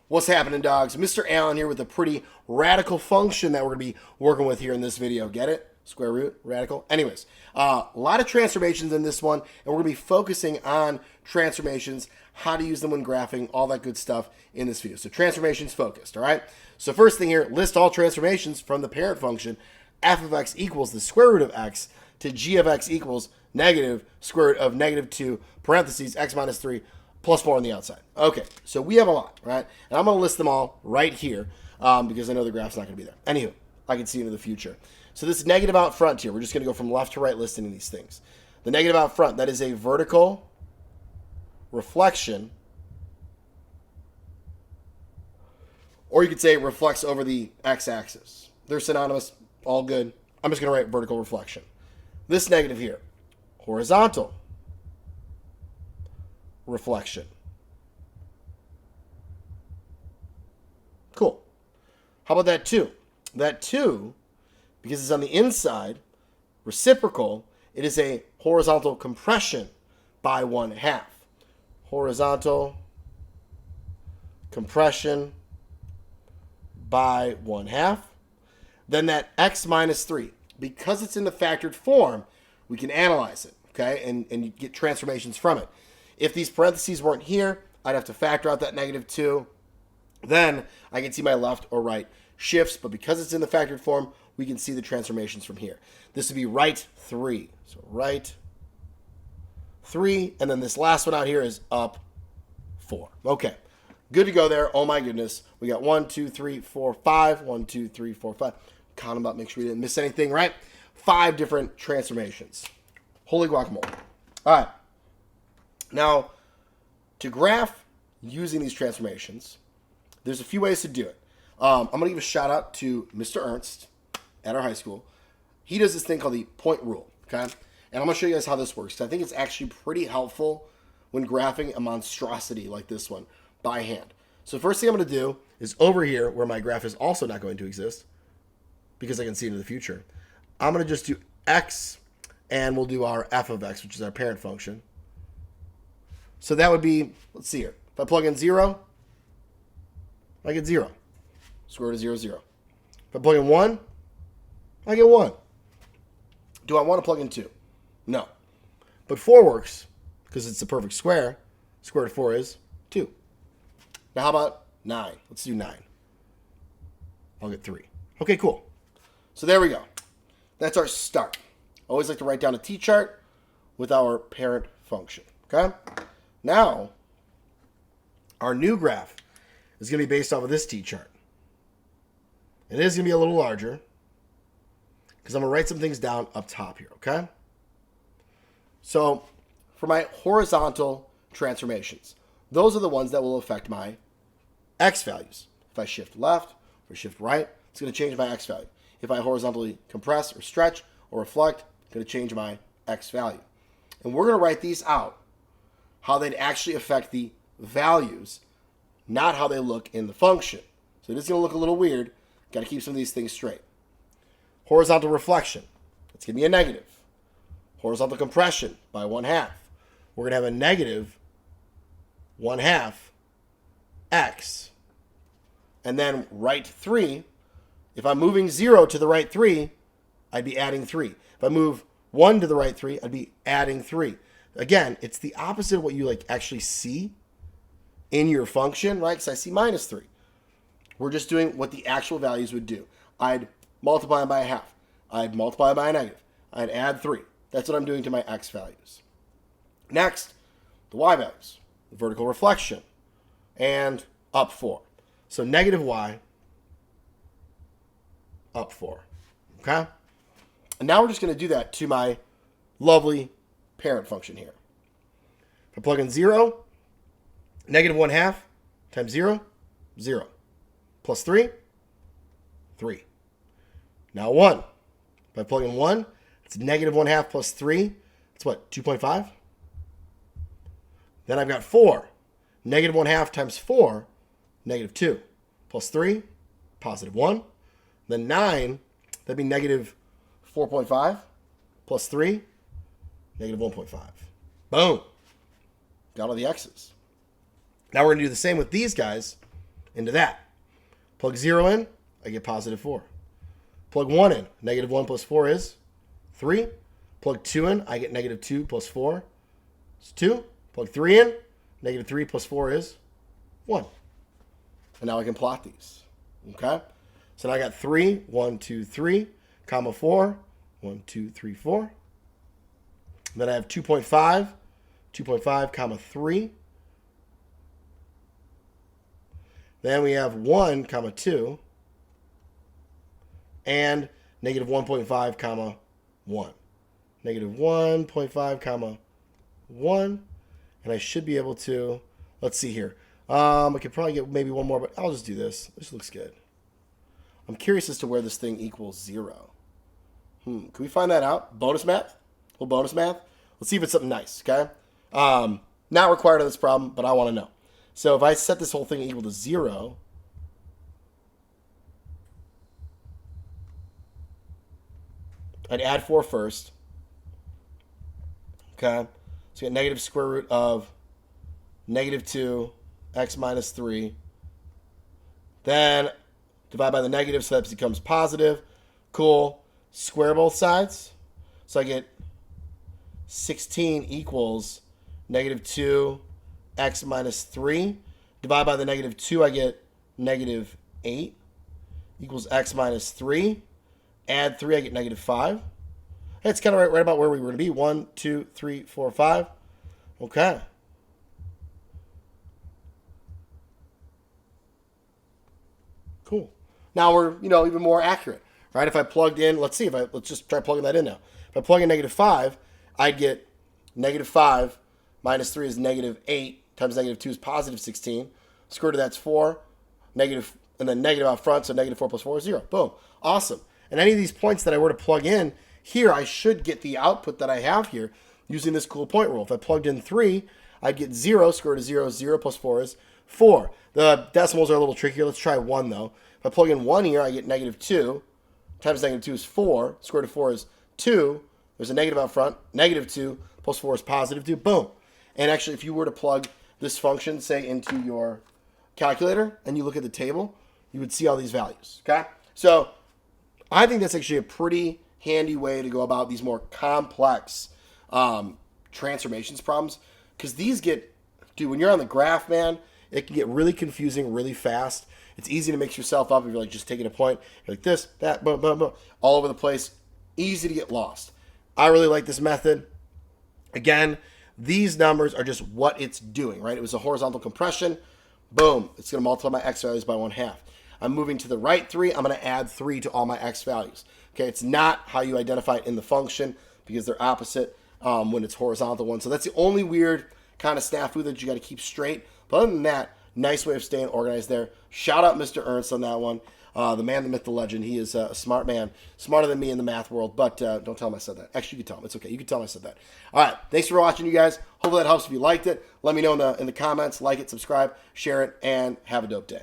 What's happening, dogs? Mr. Allen here with a pretty radical function that we're going to be working with here in this video. Get it? Square root, radical. Anyways, a lot of transformations in this one, and we're going to be focusing on transformations, how to use them when graphing, all that good stuff in this video. So transformations focused, all right? So first thing here, list all transformations from the parent function, f of x equals the square root of x, to g of x equals negative square root of negative 2, parentheses, x minus 3, plus 4 on the outside. Okay, so we have a lot, right? And I'm going to list them all right here because I know the graph's not going to be there. Anywho, I can see into the future. So this negative out front here, we're just going to go from left to right listing these things. The negative out front, that is a vertical reflection, or you could say it reflects over the x-axis. They're synonymous, all good. I'm just going to write vertical reflection. This negative here, horizontal reflection. Cool. How about that 2? That 2, because it's on the inside, reciprocal, it is a horizontal compression by 1/2. Horizontal compression by 1/2. Then that x minus 3, because it's in the factored form, we can analyze it, okay, and you get transformations from it. If these parentheses weren't here, I'd have to factor out that negative 2. Then I can see my left or right shifts, but because it's in the factored form, we can see the transformations from here. This would be right 3. So right 3, and then this last one out here is up 4. Okay, good to go there. Oh my goodness. We got 1, 2, 3, 4, 5. 1, 2, 3, 4, 5. Count them up, make sure we didn't miss anything, right? 5 different transformations. Holy guacamole. All right. Now, to graph using these transformations, there's a few ways to do it. I'm going to give a shout out to Mr. Ernst at our high school. He does this thing called the point rule, okay? And I'm going to show you guys how this works. I think it's actually pretty helpful when graphing a monstrosity like this one by hand. So first thing I'm going to do is over here, where my graph is also not going to exist, because I can see into the future, I'm going to just do x, and we'll do our f of x, which is our parent function. So that would be, let's see here. If I plug in 0, I get 0. Square root of 0, 0. If I plug in 1, I get 1. Do I want to plug in 2? No. But 4 works because it's the perfect square. Square root of 4 is 2. Now how about 9? Let's do 9. I'll get 3. Okay, cool. So there we go. That's our start. Always like to write down a t-chart with our parent function. Okay? Now, our new graph is going to be based off of this t-chart. It is going to be a little larger because I'm going to write some things down up top here, okay? So, for my horizontal transformations, those are the ones that will affect my x values. If I shift left or shift right, it's going to change my x value. If I horizontally compress or stretch or reflect, it's going to change my x value. And we're going to write these out, how they'd actually affect the values, not how they look in the function. So it is going to look a little weird. Got to keep some of these things straight. Horizontal reflection, it's going to be a negative. Horizontal compression by 1/2. We're going to have a negative 1/2 x. And then right 3, if I'm moving 0 to the right 3, I'd be adding 3. If I move 1 to the right 3, I'd be adding 3. Again, it's the opposite of what you actually see in your function, right? Because I see minus 3. We're just doing what the actual values would do. I'd multiply them by 1/2. I'd multiply by a negative. I'd add 3. That's what I'm doing to my x values. Next, the y values, the vertical reflection, and up 4. So negative y, up 4. Okay? And now we're just going to do that to my lovely parent function here. If I plug in 0, negative 1/2 times 0, 0. Plus 3, 3. Now 1. If I plug in 1, it's negative 1/2 plus 3. It's what, 2.5? Then I've got 4. Negative 1/2 times 4, negative 2. Plus 3, positive 1. Then 9, that'd be negative 4.5. Plus 3, negative 1.5. Boom. Got all the x's. Now we're going to do the same with these guys into that. Plug 0 in, I get positive 4. Plug 1 in, negative 1 plus 4 is 3. Plug 2 in, I get negative 2 plus 4 is 2. Plug 3 in, negative 3 plus 4 is 1. And now I can plot these. Okay? So now I got 3, 1, 2, 3, comma 4, 1, 2, 3, 4. Then I have 2.5, 2.5, comma 3. Then we have 1, comma 2. And negative 1.5, comma 1. Negative 1.5, comma 1. And I should be able to, let's see here. I could probably get maybe one more, but I'll just do this. This looks good. I'm curious as to where this thing equals 0. Can we find that out? Bonus math? A little bonus math? Let's see if it's something nice, okay? Not required on this problem, but I want to know. So if I set this whole thing equal to 0, I'd add 4 first. Okay? So you get negative square root of negative 2, x minus 3. Then divide by the negative so that becomes positive. Cool. Square both sides. So I get 16 equals negative 2, x minus 3. Divide by the negative 2, I get negative 8 equals x minus 3. Add 3, I get negative 5. Hey, it's kind of right about where we were going to be. 1, 2, 3, 4, 5. Okay. Cool. Now we're, even more accurate, right? If I plugged in, let's just try plugging that in now. If I plug in negative 5, I'd get negative 5 minus 3 is negative 8 times negative 2 is positive 16. Square root of that's 4. Negative, and then negative out front, so negative 4 plus 4 is 0. Boom. Awesome. And any of these points that I were to plug in here, I should get the output that I have here using this cool point rule. If I plugged in 3, I'd get 0. Square root of 0 is 0 plus 4 is 4. The decimals are a little trickier. Let's try 1, though. If I plug in 1 here, I get negative 2. Times negative 2 is 4. Square root of 4 is 2. There's a negative out front. Negative 2 plus 4 is positive 2. Boom. And actually, if you were to plug this function, say, into your calculator, and you look at the table, you would see all these values. Okay? So I think that's actually a pretty handy way to go about these more complex transformations problems. Because these get, when you're on the graph, man, it can get really confusing really fast. It's easy to mix yourself up if you're like just taking a point. You're like this, that, boom, boom, boom, all over the place. Easy to get lost. I really like this method. Again, these numbers are just what it's doing, right? It was a horizontal compression. Boom. It's going to multiply my x values by 1/2. I'm moving to the right 3. I'm going to add 3 to all my x values. Okay, it's not how you identify it in the function because they're opposite when it's horizontal one. So that's the only weird kind of snafu that you got to keep straight. But other than that, nice way of staying organized there. Shout out Mr. Ernst on that one. The man, the myth, the legend. He is a smart man, smarter than me in the math world. But don't tell him I said that. Actually, you can tell him. It's okay. You can tell him I said that. All right. Thanks for watching, you guys. Hopefully that helps if you liked it. Let me know in the comments. Like it, subscribe, share it, and have a dope day.